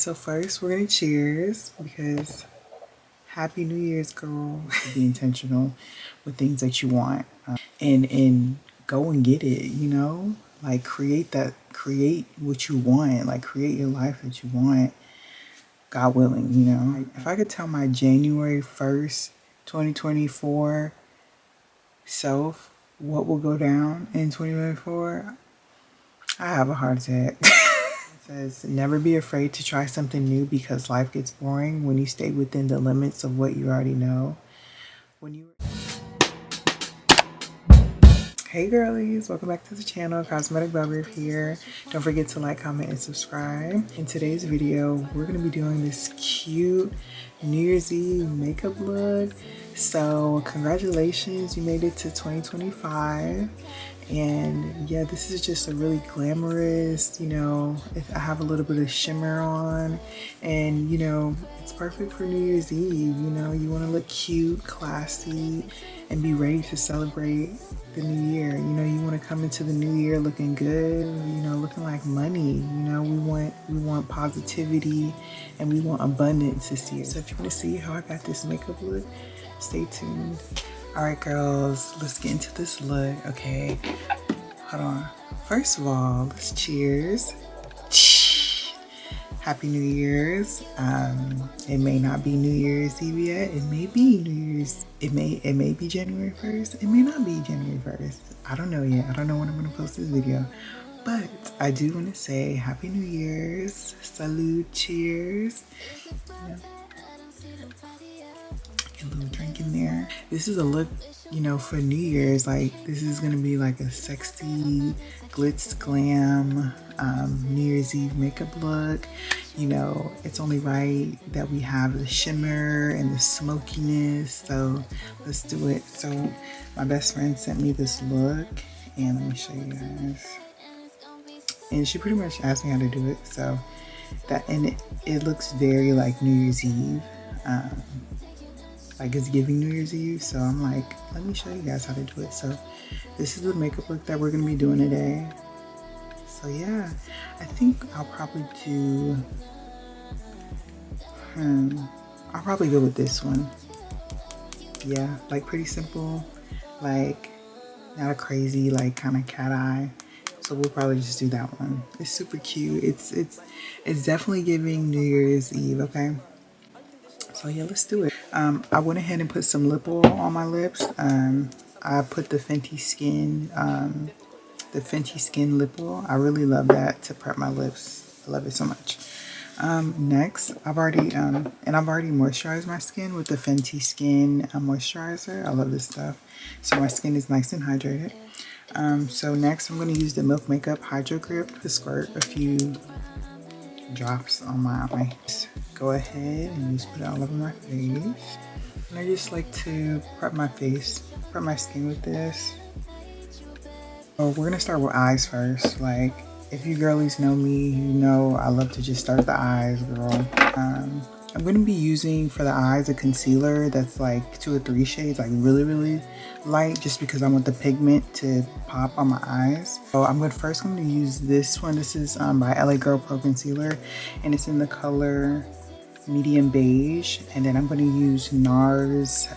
So first we're gonna cheers because Happy New Year's, girl. Be intentional with things that you want, and go and get it. Like create what you want. Like create your life that you want. God willing, If I could tell my January 1st, 2024 self what will go down in 2024, I have a heart attack. Says, never be afraid to try something new because life gets boring when you stay within the limits of what you already know. Hey girlies, welcome back to the channel. Cosmetic Bubber here. Don't forget to like, comment, and subscribe. In today's video, we're going to be doing this cute New Year's Eve makeup look. So congratulations, you made it to 2025. And yeah, this is just a really glamorous, I have a little bit of shimmer on, and it's perfect for New Year's Eve. You want to look cute, classy, and be ready to celebrate the new year. You want to come into the new year looking good, looking like money. We want positivity and we want abundance this year. So if you want to see how I got this makeup look, stay tuned. All right, girls, let's get into this look. Okay, hold on. First of all, let's cheers. Happy New Year's. It may not be New Year's Eve yet. It may be New Year's. It may be January 1st. It may not be January 1st. I don't know yet. I don't know when I'm gonna post this video. But I do want to say Happy New Year's. Salud, cheers. A little drink in there. This is a look, for New Year's. Like, this is gonna be like a sexy glitz glam New Year's Eve makeup look. It's only right that we have the shimmer and the smokiness, so let's do it. So my best friend sent me this look, and let me show you guys. And she pretty much asked me how to do it, so it looks very like New Year's Eve. Like it's giving New Year's Eve, so I'm like, let me show you guys how to do it. So this is the makeup look that we're gonna be doing today. So yeah, I think I'll probably do, I'll probably go with this one. Yeah, like pretty simple, like not a crazy, like kind of cat eye. So we'll probably just do that one. It's super cute. It's definitely giving New Year's Eve, okay? So yeah, let's do it. I went ahead and put some lip oil on my lips. I put the Fenty Skin lip oil. I really love that to prep my lips. I love it so much. Next, I've already moisturized my skin with the Fenty Skin moisturizer. I love this stuff. So my skin is nice and hydrated. So next I'm going to use the Milk Makeup Hydro Grip to squirt a few drops on my eyes. Go ahead and just put it all over my face. And I just like to prep my skin with this. Oh, we're gonna start with eyes first. Like, if you girlies know me, I love to just start the eyes, girl. I'm gonna be using for the eyes a concealer that's like 2 or 3 shades, like really, really light, just because I want the pigment to pop on my eyes. So I'm gonna use this one. This is by LA Girl Pro Concealer, and it's in the color medium beige. And then I'm gonna use NARS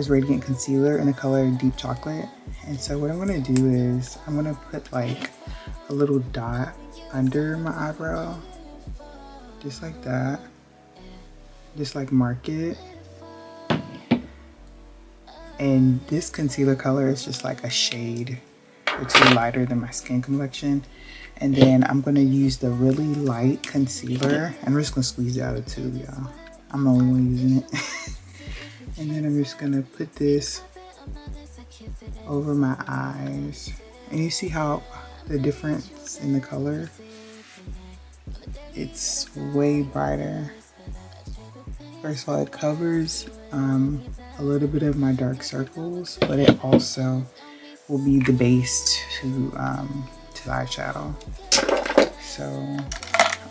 Radiant Concealer in the color Deep Chocolate. And so what I'm gonna do is I'm gonna put like a little dot under my eyebrow, just like that. Just like mark it. And this concealer color is just like a shade or 2 lighter than my skin complexion. And then I'm gonna use the really light concealer, and we're just gonna squeeze it out of the tube, y'all. I'm the only one using it. And then I'm just gonna put this over my eyes. And you see how the difference in the color? It's way brighter. First of all, it covers a little bit of my dark circles, but it also will be the base to the eyeshadow. So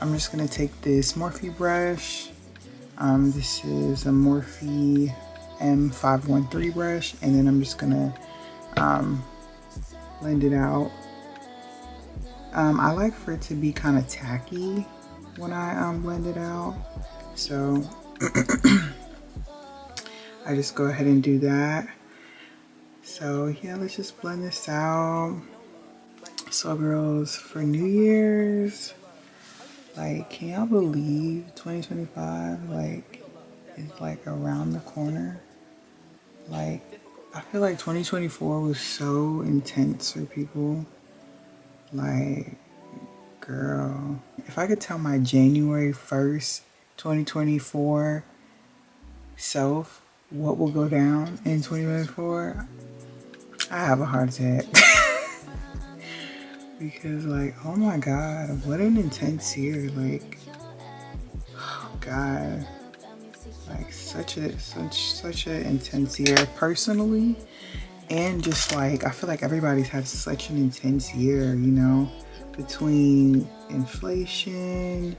I'm just gonna take this Morphe brush. This is a Morphe M513 brush, and then I'm just gonna blend it out I like for it to be kind of tacky when I blend it out. So I just go ahead and do that. So yeah, let's just blend this out. So girls, for New Year's, like, can y'all believe 2025, like, is like around the corner? Like, I feel like 2024 was so intense for people. Like, girl, if I could tell my January 1st, 2024 self what will go down in 2024, I have a heart attack. Because, like, oh my God, what an intense year. Like, oh God, like such an intense year personally. And just like, I feel like everybody's had such an intense year, you know, between inflation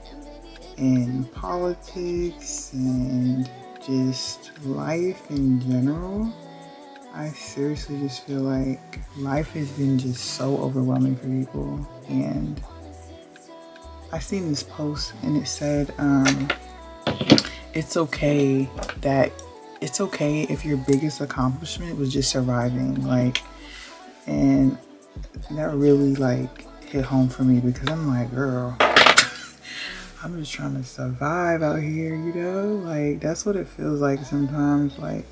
and politics and just life in general. I seriously just feel like life has been just so overwhelming for people. And I seen this post and it said, it's okay if your biggest accomplishment was just surviving. Like, and that really like hit home for me because I'm like, girl, I'm just trying to survive out here, you know? Like, that's what it feels like sometimes. Like,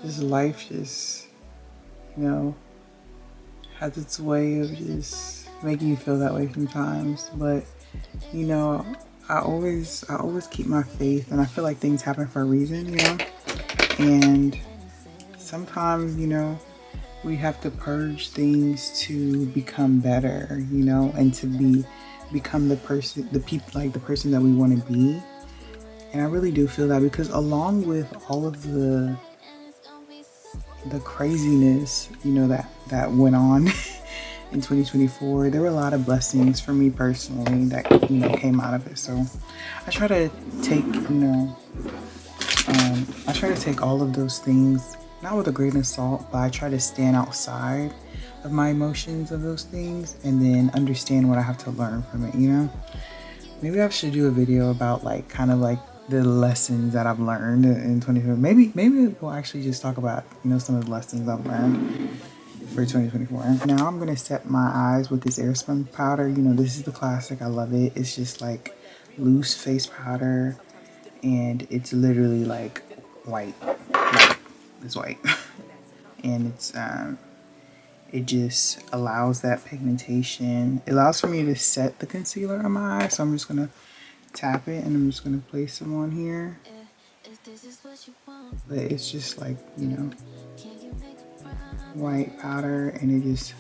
this life just, you know, has its way of just making you feel that way sometimes. But, you know, I always keep my faith, and I feel like things happen for a reason, you know? And sometimes, you know, we have to purge things to become better, you know, and to become the person that we want to be. And I really do feel that because along with all of the craziness, you know, that went on in 2024, there were a lot of blessings for me personally that, you know, came out of it. So I try to take, you know, I try to take all of those things, not with a grain of salt, but I try to stand outside of my emotions of those things and then understand what I have to learn from it, you know? Maybe I should do a video about like kind of like the lessons that I've learned in 2024. Maybe we'll actually just talk about, you know, some of the lessons I've learned for 2024. Now I'm gonna set my eyes with this airspun powder. You know, this is the classic. I love it. It's just like loose face powder, and it's literally like white. Like, it's white, and it's it just allows that pigmentation. It allows for me to set the concealer on my eye. So I'm just gonna tap it and I'm just gonna place some on here. But it's just like, you know, white powder, and it just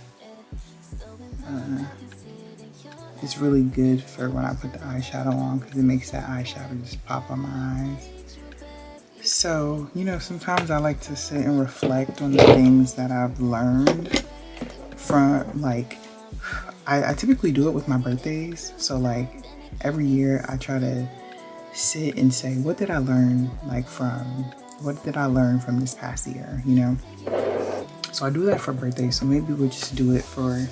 it's really good for when I put the eyeshadow on because it makes that eyeshadow just pop on my eyes. So, you know, sometimes I like to sit and reflect on the things that I've learned from, like, I typically do it with my birthdays. So like every year I try to sit and say, what did I learn from this past year, you know? So I do that for birthdays. So maybe we'll just do it for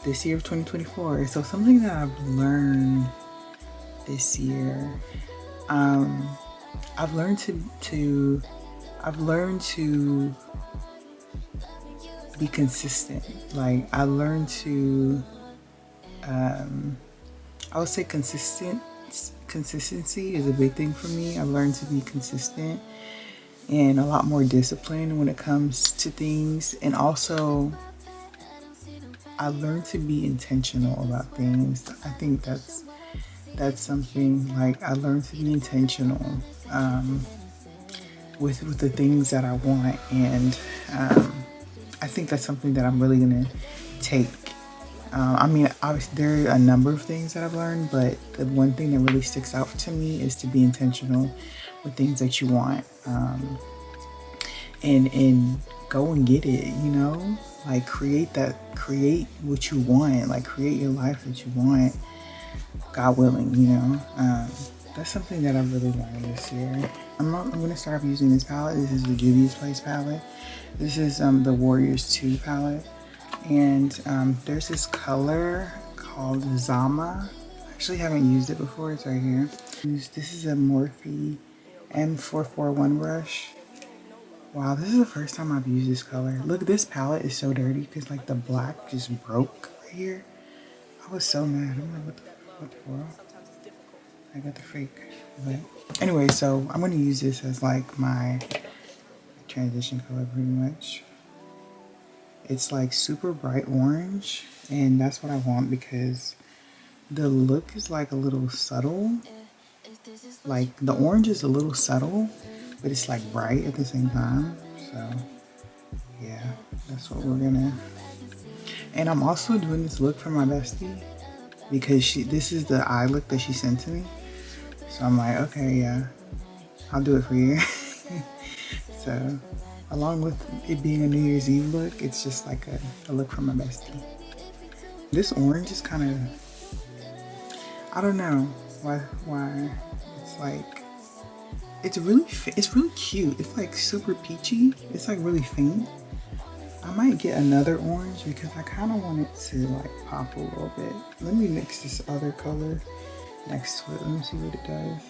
this year of 2024. So something that I've learned this year, I've learned to be consistent. Like, I learned to, I would say consistency is a big thing for me. I've learned to be consistent and a lot more disciplined when it comes to things. And also, I learned to be intentional about things. I think that's something, like, I learned to be intentional with the things that I want. And I think that's something that I'm really gonna take. I mean, obviously there are a number of things that I've learned, but the one thing that really sticks out to me is to be intentional with things that you want, and go and get it, you know? Like, create what you want, like create your life that you want, God willing, you know? That's something that I've really learned this year. I'm gonna start using this palette. This is the Juvia's Place palette. This is the Warriors 2 palette. And there's this color called Zama. I actually haven't used it before. It's right here. This is a Morphe M441 brush. Wow, this is the first time I've used this color. Look, this palette is so dirty because like the black just broke right here. I was so mad. I'm like, what the world? I got the fake. But anyway, so I'm gonna use this as like my transition color pretty much. It's like super bright orange, and that's what I want because the look is like a little subtle. Like the orange is a little subtle, but it's like bright at the same time. So yeah, that's what we're gonna. And I'm also doing this look for my bestie because this is the eye look that she sent to me. So I'm like, okay, yeah, I'll do it for you. So along with it being a New Year's Eve look, it's just like a look for my bestie. This orange is kind of, I don't know why it's like, it's really cute. It's like super peachy. It's like really faint. I might get another orange because I kind of want it to like pop a little bit. Let me mix this other color next to it. Let me see what it does.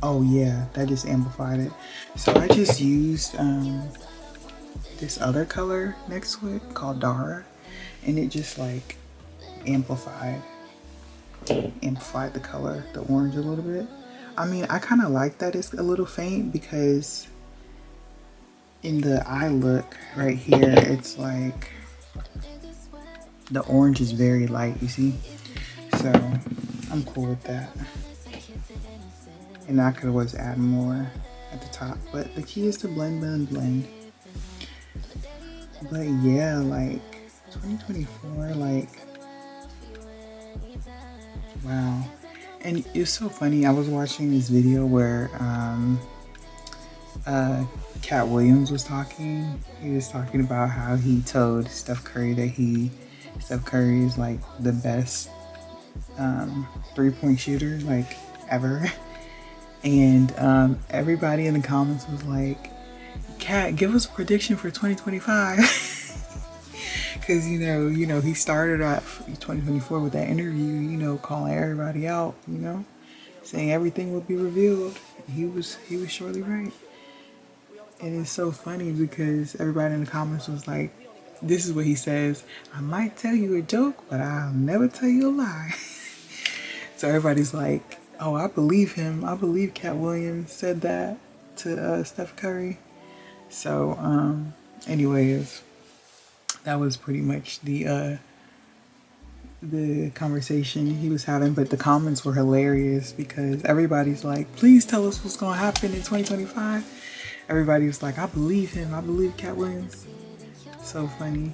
Oh yeah, that just amplified it. So I just used this other color next to it called Dara, and it just like amplified the color, the orange a little bit. I mean, I kind of like that it's a little faint because in the eye look right here, it's like the orange is very light, you see? So I'm cool with that. And I could always add more at the top, but the key is to blend, blend, blend. But yeah, like 2024, like, wow. And it's so funny, I was watching this video where Cat Williams was talking. He was talking about how he told Steph Curry that Steph Curry is like the best 3-point shooter like ever. And everybody in the comments was like, Cat, give us a prediction for 2025. Because you know he started off 2024 with that interview, calling everybody out, saying everything would be revealed. He was surely right. And it's so funny because everybody in the comments was like, this is what he says: I might tell you a joke, but I'll never tell you a lie. So everybody's like, oh, I believe him. I believe Cat Williams said that to Steph Curry. So anyways, that was pretty much the conversation he was having, but the comments were hilarious because everybody's like, please tell us what's gonna happen in 2025. Everybody was like, I believe him. I believe Cat Williams. So funny.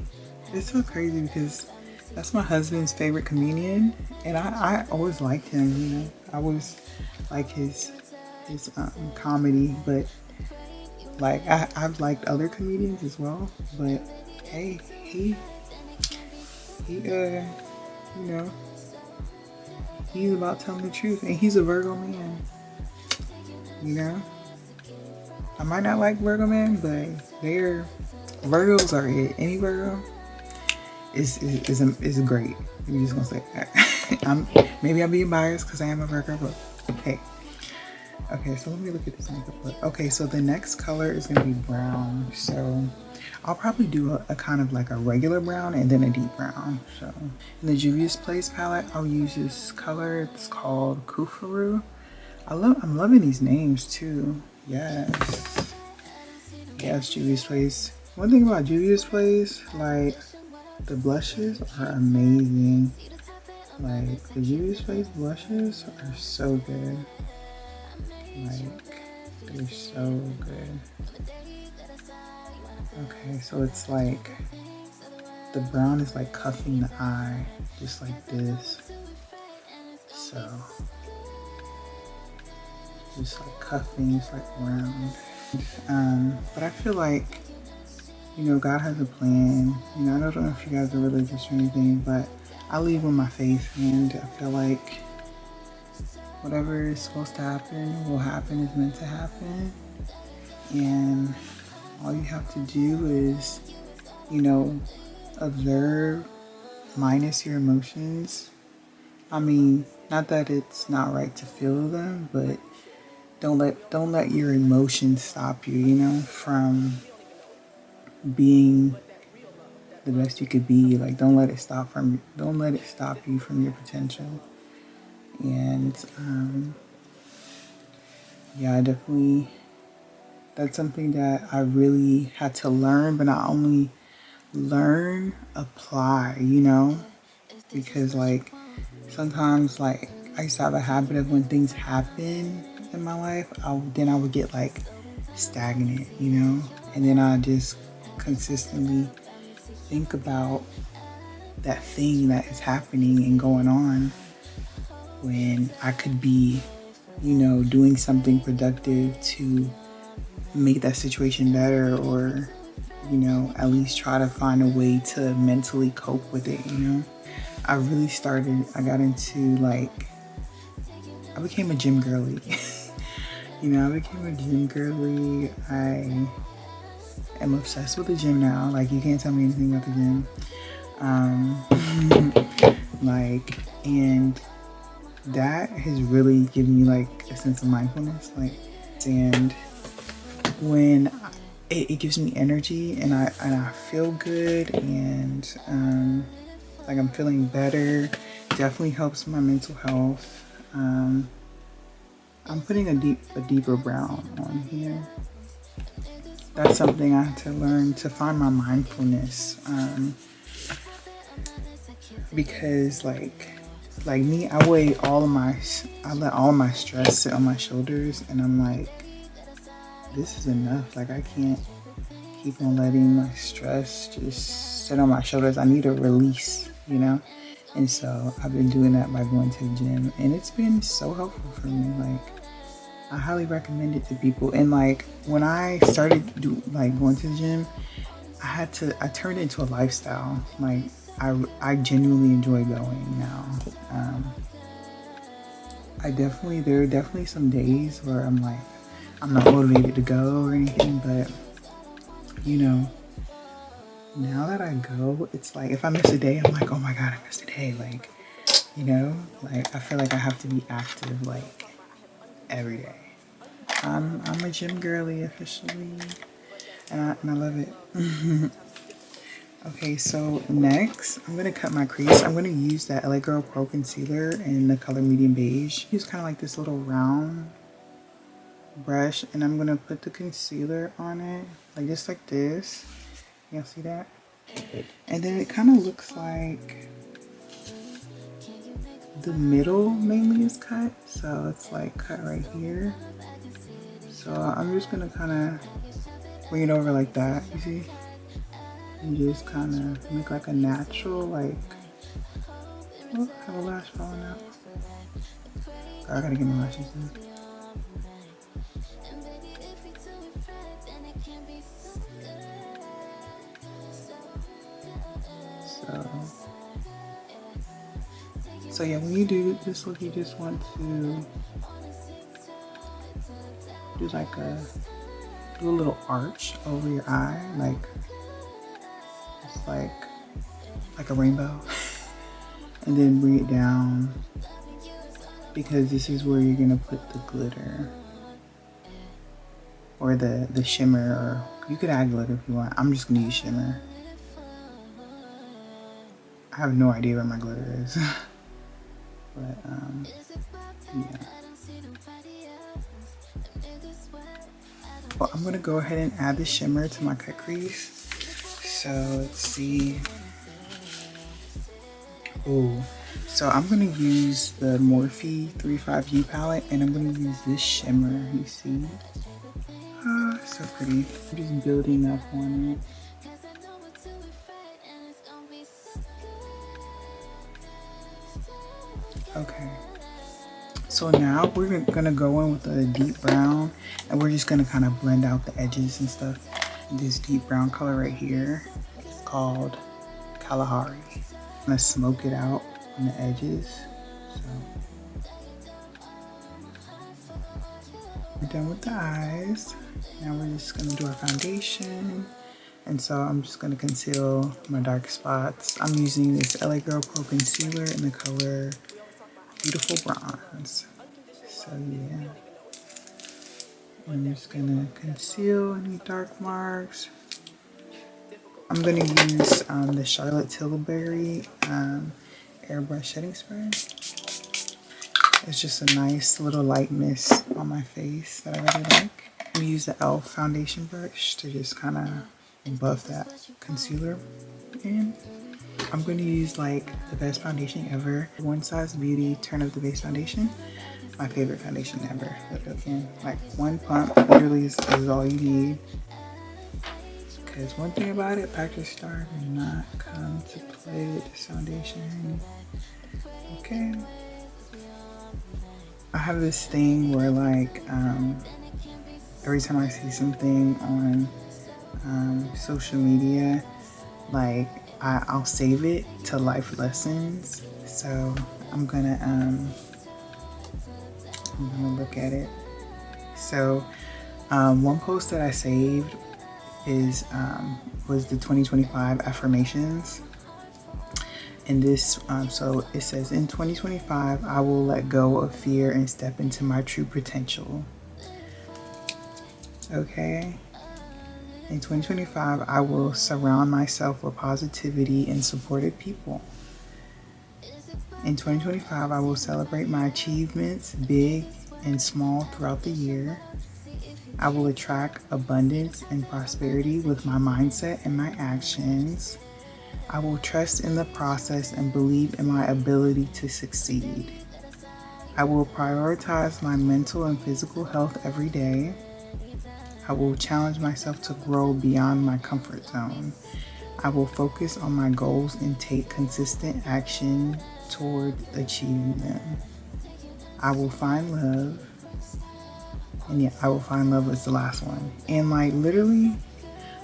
It's so crazy because that's my husband's favorite comedian, and I always liked him. I always like his comedy, but like I've liked other comedians as well. But hey, he he's about telling the truth, and he's a Virgo man. I might not like Virgo man, but Virgos are it. Any Virgo is great. I'm just gonna say that. Maybe I'm being biased because I am a Virgo, but hey. Okay, so let me look at this makeup look. Okay, so the next color is gonna be brown. So I'll probably do a kind of like a regular brown and then a deep brown. So in the Juvia's Place palette, I'll use this color. It's called Kufaru. I'm loving these names too. Yes, Juvia's Place. One thing about Juvia's Place, like the blushes are amazing. Like the Juvia's Place blushes are so good. Like they're so good. Okay, so it's like the brown is like cuffing the eye, just like this. So just like cuffing, it's like round. But I feel like, God has a plan. I don't know if you guys are religious or anything, but I lead with my faith, and I feel like whatever is supposed to happen will happen, is meant to happen. And all you have to do is, observe minus your emotions. I mean, not that it's not right to feel them, but don't let your emotions stop you, you know, from being the best you could be. Like don't let it stop you from your potential. And yeah, I definitely, that's something that I really had to learn, but not only learn, apply, you know, because like sometimes like I used to have a habit of when things happen in my life, I would get like stagnant, you know, and then I just consistently think about that thing that is happening and going on when I could be, you know, doing something productive to make that situation better, or, you know, at least try to find a way to mentally cope with it, you know. I got into like, I became a gym girly. You know, I became a gym girly. I am obsessed with the gym now. Like, you can't tell me anything about the gym. Like, and that has really given me like a sense of mindfulness. Like, and when it gives me energy, and I feel good, and like I'm feeling better. Definitely helps my mental health. I'm putting a deeper brown on here. That's something I had to learn to find my mindfulness. Because like me, I let all my stress sit on my shoulders, and I'm like, this is enough. Like, I can't keep on letting my stress just sit on my shoulders. I need a release, you know? And so I've been doing that by going to the gym, and it's been so helpful for me. Like, I highly recommend it to people. And like, when I started going to the gym, I turned it into a lifestyle. Like, I genuinely enjoy going now. There are definitely some days where I'm like, I'm not motivated to go or anything, but you know, now that I go, it's like if I miss a day, I'm like, oh my God, I missed a day. Like, you know, like I feel like I have to be active like every day. I'm a gym girly officially, and I love it. Okay, so next I'm gonna cut my crease. I'm gonna use that LA Girl Pro Concealer in the color medium beige. Use kind of like this little round brush, and I'm gonna put the concealer on it, like just like this. Y'all see that? And then it kind of looks like the middle mainly is cut, so it's like cut right here. So I'm just gonna kind of bring it over like that, you see? And just kind of make like a natural, like, oh, I have a lash falling out. I gotta get my lashes in. So yeah, when you do this look, you just want to do like do a little arch over your eye, like it's like a rainbow, and then bring it down, because this is where you're gonna put the glitter or the shimmer, or you could add glitter if you want. I'm just gonna use shimmer. I have no idea where my glitter is. But yeah. Well, I'm gonna go ahead and add the shimmer to my cut crease. So let's see. Oh, so I'm gonna use the Morphe 35U palette, and I'm gonna use this shimmer. You see? Ah, so pretty. I'm just building up on it. Okay. So now we're gonna go in with a deep brown, and we're just gonna kind of blend out the edges and stuff. This deep brown color right here is called Kalahari. I'm gonna smoke it out on the edges. So we're done with the eyes. Now we're just gonna do our foundation. And so I'm just going to conceal my dark spots. I'm using this LA Girl Pro Concealer in the color Beautiful Bronze. So yeah, I'm just going to conceal any dark marks. I'm going to use the Charlotte Tilbury Airbrush Setting Spray. It's just a nice little light mist on my face that I really like. I'm going to use the e.l.f. foundation brush to just kind of buff that concealer in. I'm going to use like the best foundation ever. One Size Beauty Turn Up the Base Foundation. My favorite foundation ever. Again, like one pump literally is all you need. Because one thing about it, Factory Star did not come to play with this foundation. Okay. I have this thing where like every time I see something on social media, like I'll save it to life lessons. So I'm gonna look at it. So one post that I saved is was the 2025 affirmations. And this, so it says, in 2025, I will let go of fear and step into my true potential. Okay. In 2025, I will surround myself with positivity and supportive people. In 2025, I will celebrate my achievements, big and small, throughout the year. I will attract abundance and prosperity with my mindset and my actions. I will trust in the process and believe in my ability to succeed. I will prioritize my mental and physical health every day. I will challenge myself to grow beyond my comfort zone. I will focus on my goals and take consistent action toward achieving them. I will find love. And yeah, I will find love is the last one. And like literally,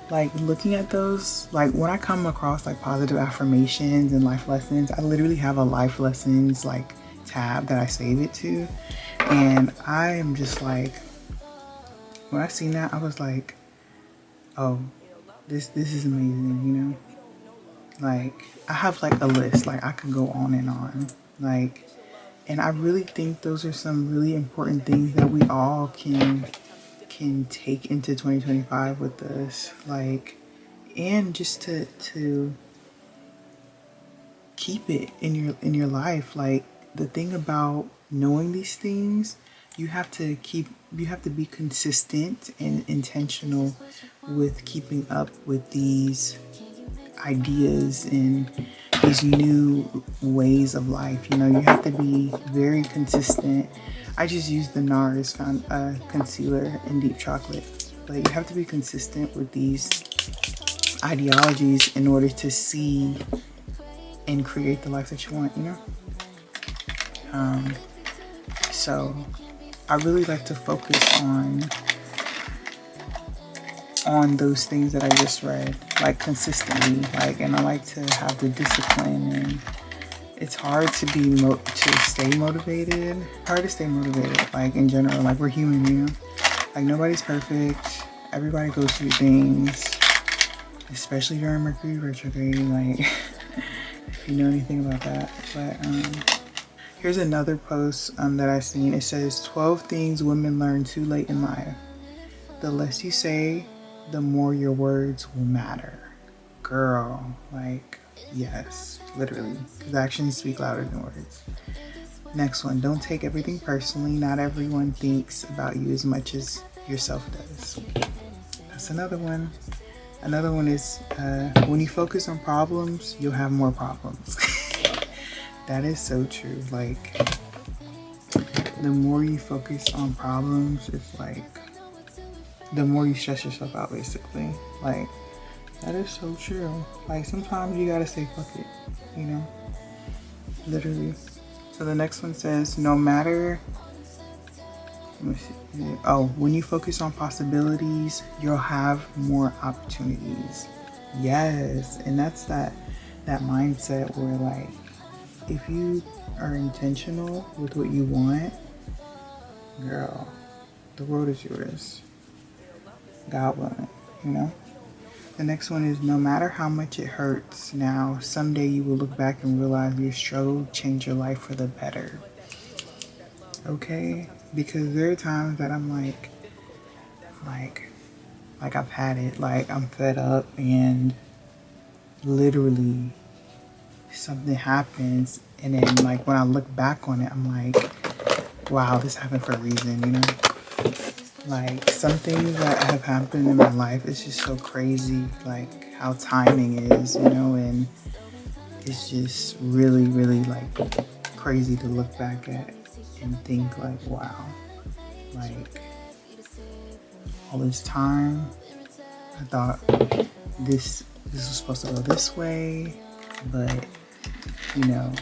like looking at those, like when I come across like positive affirmations and life lessons, I literally have a life lessons like tab that I save it to. And I am just like, when I seen that, I was like, oh, this is amazing, you know? Like I have like a list, like I could go on and on. Like, and I really think those are some really important things that we all can take into 2025 with us, like, and just to keep it in your life. Like the thing about knowing these things, you have to be consistent and intentional with keeping up with these ideas and these new ways of life. You know, you have to be very consistent. I just use the NARS concealer in Deep Chocolate, but you have to be consistent with these ideologies in order to see and create the life that you want, you know? So I really like to focus on those things that I just read, like consistently, like, and I like to have the discipline. And it's hard to be to stay motivated. Hard to stay motivated, like in general. Like we're human, you know. Like nobody's perfect. Everybody goes through things, especially during Mercury retrograde. Like if you know anything about that. But here's another post that I seen. It says 12 things women learn too late in life. The less you say, the more your words will matter. Girl, like, yes, literally, because actions speak louder than words. Next one, don't take everything personally. Not everyone thinks about you as much as yourself does. That's another one. Another one is when you focus on problems, you'll have more problems. That is so true. Like, the more you focus on problems, it's like the more you stress yourself out, basically. Like, that is so true. Like, sometimes you gotta say fuck it, you know? Literally. So the next one says, no matter, let me see. Oh, when you focus on possibilities, you'll have more opportunities. Yes, and that's that mindset where, like, if you are intentional with what you want, girl, the world is yours. God willing, you know? The next one is, no matter how much it hurts now, someday you will look back and realize your struggle changed your life for the better. Okay? Because there are times that I'm like I've had it, like I'm fed up and literally something happens, and then like when I look back on it, I'm like, wow, this happened for a reason, you know? Like some things that have happened in my life, it's just so crazy, like how timing is, you know, and it's just really, really like crazy to look back at and think like, wow, like all this time, I thought this was supposed to go this way, but you know,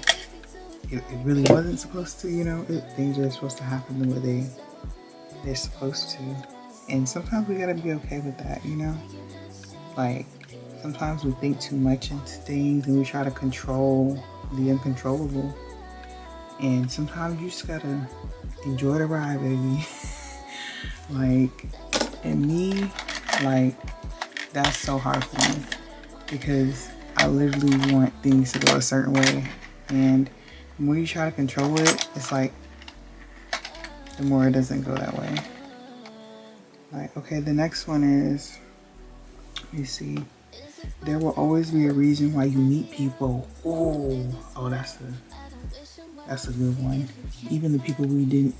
it really wasn't supposed to, you know, things are supposed to happen the way they're supposed to. And sometimes we gotta be okay with that, you know? Like, sometimes we think too much into things and we try to control the uncontrollable. And sometimes you just gotta enjoy the ride, baby. Like, and me, like, that's so hard for me because I literally want things to go a certain way. And when you try to control it, it's like the more it doesn't go that way. Like, okay, the next one is, let me see. There will always be a reason why you meet people. Oh, that's a good one. Even the people we didn't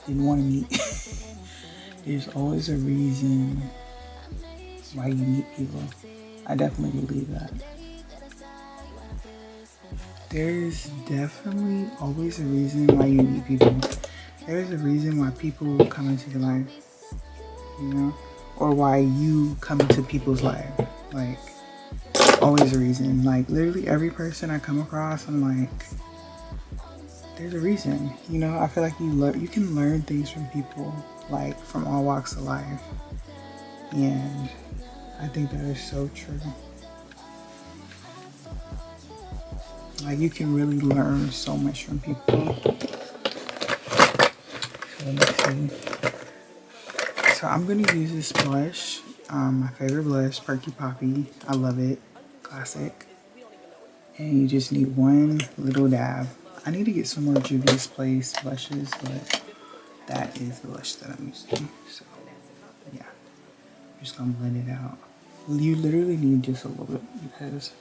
want to meet. There's always a reason why you meet people. I definitely believe that. There's definitely always a reason why you meet people. There's a reason why people come into your life, you know, or why you come into people's life. Like, always a reason. Like, literally every person I come across, I'm like, there's a reason. You know, I feel like you can learn things from people, like from all walks of life, and I think that is so true. Like, you can really learn so much from people. So let me see. So I'm gonna use this blush, my favorite blush, Perky Poppy. I love it, classic. And you just need one little dab. I need to get some more Juvia's Place blushes, but that is the blush that I'm using. So yeah, I'm just gonna blend it out. You literally need just a little bit because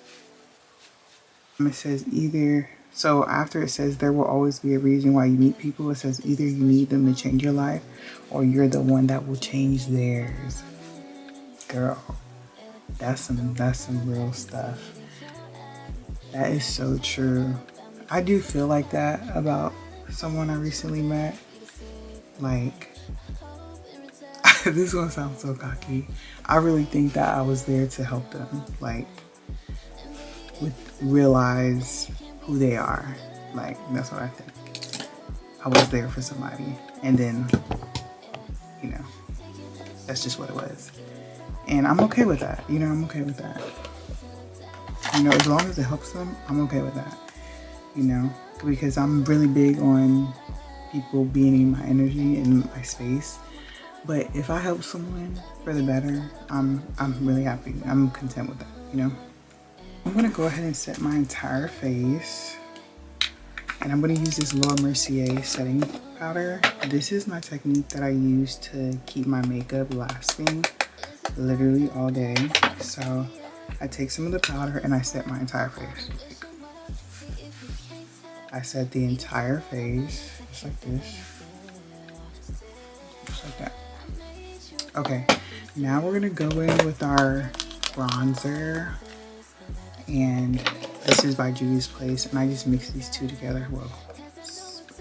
it says either, so after it says there will always be a reason why you meet people, it says either you need them to change your life or you're the one that will change theirs. Girl, that's some real stuff. That is so true. I do feel like that about someone I recently met. Like, this is gonna sound so cocky. I really think that I was there to help them, like, realize who they are. Like, that's what I think. I was there for somebody, and then, you know, that's just what it was. And I'm okay with that. You know, I'm okay with that. You know, as long as it helps them, I'm okay with that. You know, because I'm really big on people being in my energy and my space. But if I help someone for the better, I'm really happy. I'm content with that, you know? I'm gonna go ahead and set my entire face. And I'm gonna use this Laura Mercier setting powder. This is my technique that I use to keep my makeup lasting literally all day. So I take some of the powder and I set my entire face. I set the entire face, just like this. Just like that. Okay, now we're gonna go in with our bronzer. And this is by Juvia's Place. And I just mix these two together. Well,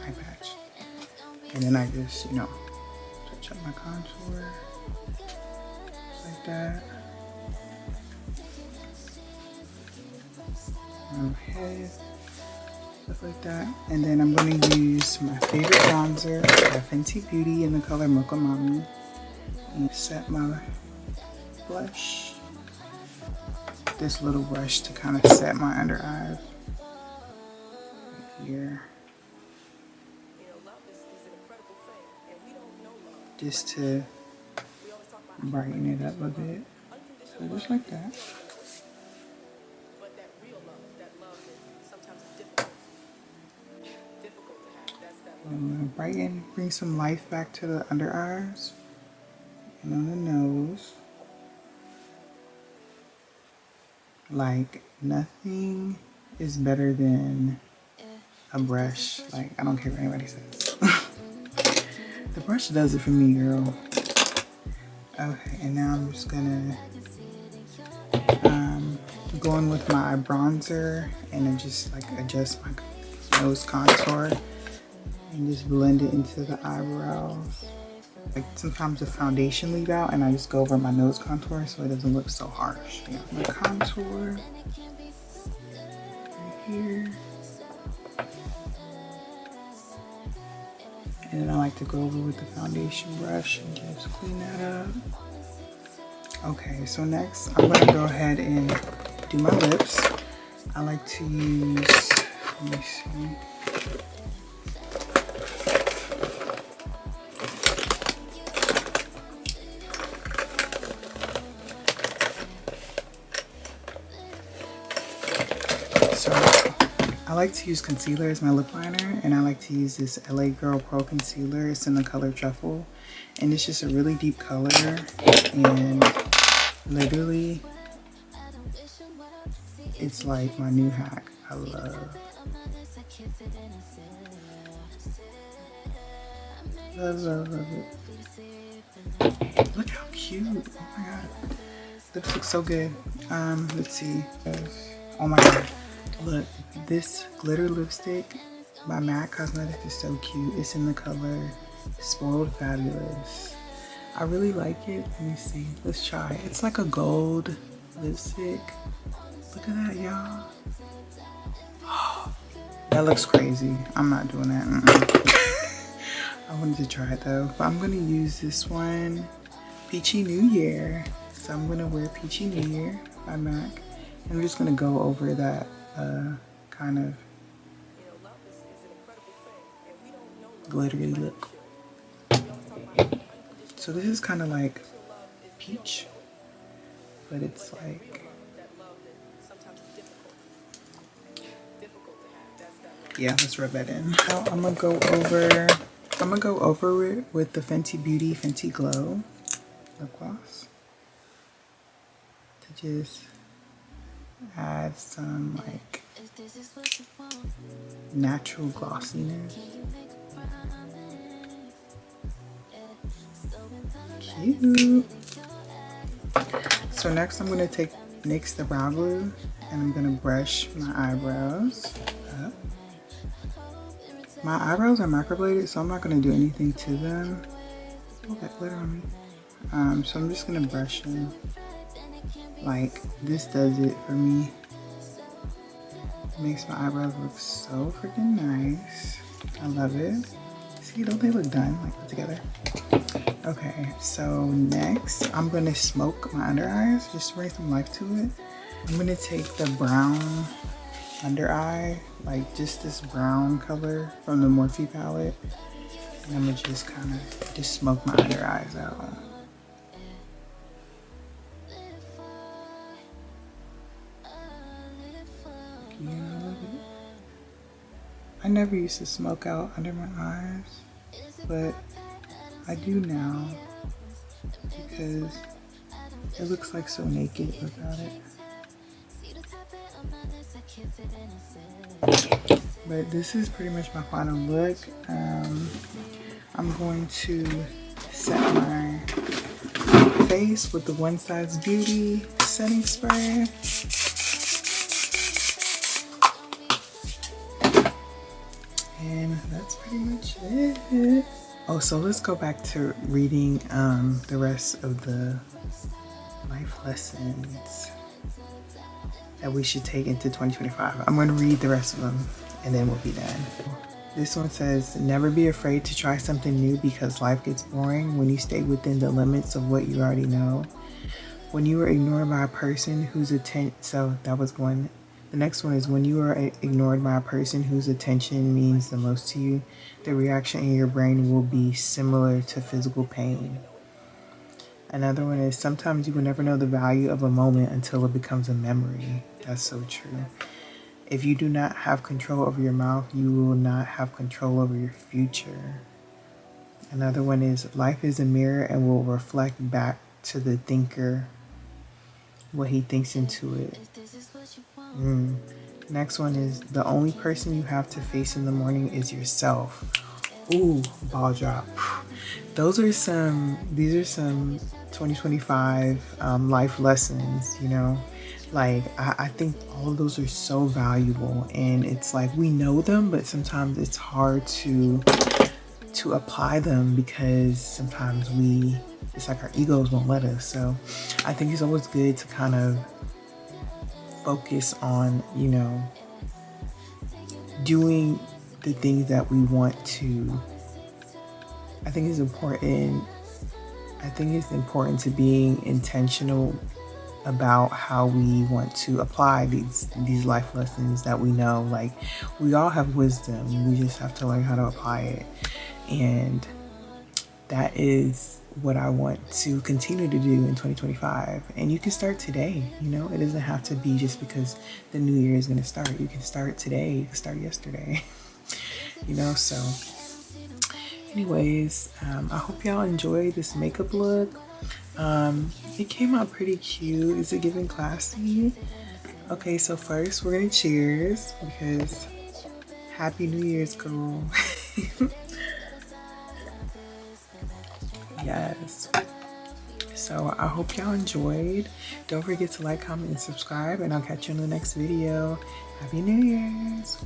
eye patch. And then I just, you know, touch up my contour. Just like that. Okay. Stuff like that. And then I'm going to use my favorite bronzer by Fenty Beauty in the color Mocha Mommy. And set my blush. This little brush to kind of set my under eyes. Right here. Just to brighten it up a bit. So just like that. I'm gonna brighten, bring some life back to the under eyes and on the nose. Like nothing is better than a brush. Like I don't care what anybody says. The brush does it for me, girl. Okay, and now I'm just gonna go in with my bronzer and then just like adjust my nose contour and just blend it into the eyebrows. Like sometimes the foundation leave out and I just go over my nose contour so it doesn't look so harsh. Yeah, my contour right here. And then I like to go over with the foundation brush and just clean that up. Okay, so next I'm gonna go ahead and do my lips. I like to use, let me see. So I like to use concealer as my lip liner, and I like to use this LA Girl Pro Concealer. It's in the color Truffle, and it's just a really deep color, and literally it's like my new hack. I love it. Look how cute. Oh my god. Lips look so good. Let's see. Oh my god. Look, this glitter lipstick by MAC Cosmetics is so cute. It's in the color Spoiled Fabulous. I really like it. Let me see. Let's try. It's like a gold lipstick. Look at that, y'all. That looks crazy. I'm not doing that. I wanted to try it though. But I'm going to use this one. Peachy New Year. So I'm going to wear Peachy New Year by MAC. And I'm just going to go over that kind of glittery look. So this is kind of like peach, but it's like, yeah, let's rub that in. Now I'm gonna go over it with the Fenty Beauty Fenty Glow lip gloss to just add some like natural glossiness. Cute. So next I'm gonna take NYX the brow glue and I'm gonna brush my eyebrows up. My eyebrows are microbladed, so I'm not gonna do anything to them. Oh, that glitter on me. So I'm just gonna brush them. Like this does it for me. It makes my eyebrows look so freaking nice. I love it. See, don't they look done? Like put together. Okay, so next I'm gonna smoke my under eyes, just to bring some life to it. I'm gonna take the brown under eye, like just this brown color from the Morphe palette, and I'm gonna just kind of just smoke my under eyes out. Yeah, I never used to smoke out under my eyes, but I do now because it looks like so naked without it. But this is pretty much my final look. I'm going to set my face with the One Size Beauty setting spray. And that's pretty much it. Oh, so let's go back to reading the rest of the life lessons that we should take into 2025. I'm going to read the rest of them and then we'll be done. This one says, never be afraid to try something new because life gets boring when you stay within the limits of what you already know. When you are ignored by a person whose attention, so that was one. The next one is when you are ignored by a person whose attention means the most to you, the reaction in your brain will be similar to physical pain. Another one is sometimes you will never know the value of a moment until it becomes a memory. That's so true. If you do not have control over your mouth, you will not have control over your future. Another one is life is a mirror and will reflect back to the thinker what he thinks into it. Next one is the only person you have to face in the morning is yourself. Ooh, ball drop. These are some 2025 life lessons, you know. Like, I think all of those are so valuable, and it's like we know them, but sometimes it's hard to apply them because sometimes it's like our egos won't let us. So I think it's always good to kind of focus on, you know, doing the things that we want to. I think it's important to being intentional about how we want to apply these life lessons that we know. Like, we all have wisdom, we just have to learn how to apply it. And that is what I want to continue to do in 2025. And you can start today, you know. It doesn't have to be just because the new year is going to start. You can start today, you can start yesterday. You know. So anyways, I hope y'all enjoy this makeup look. It came out pretty cute. Is it giving classy? Okay, so first we're gonna cheers because Happy New Year's, girl. Yes. So I hope y'all enjoyed. Don't forget to like, comment, and subscribe, and I'll catch you in the next video. Happy New Year's.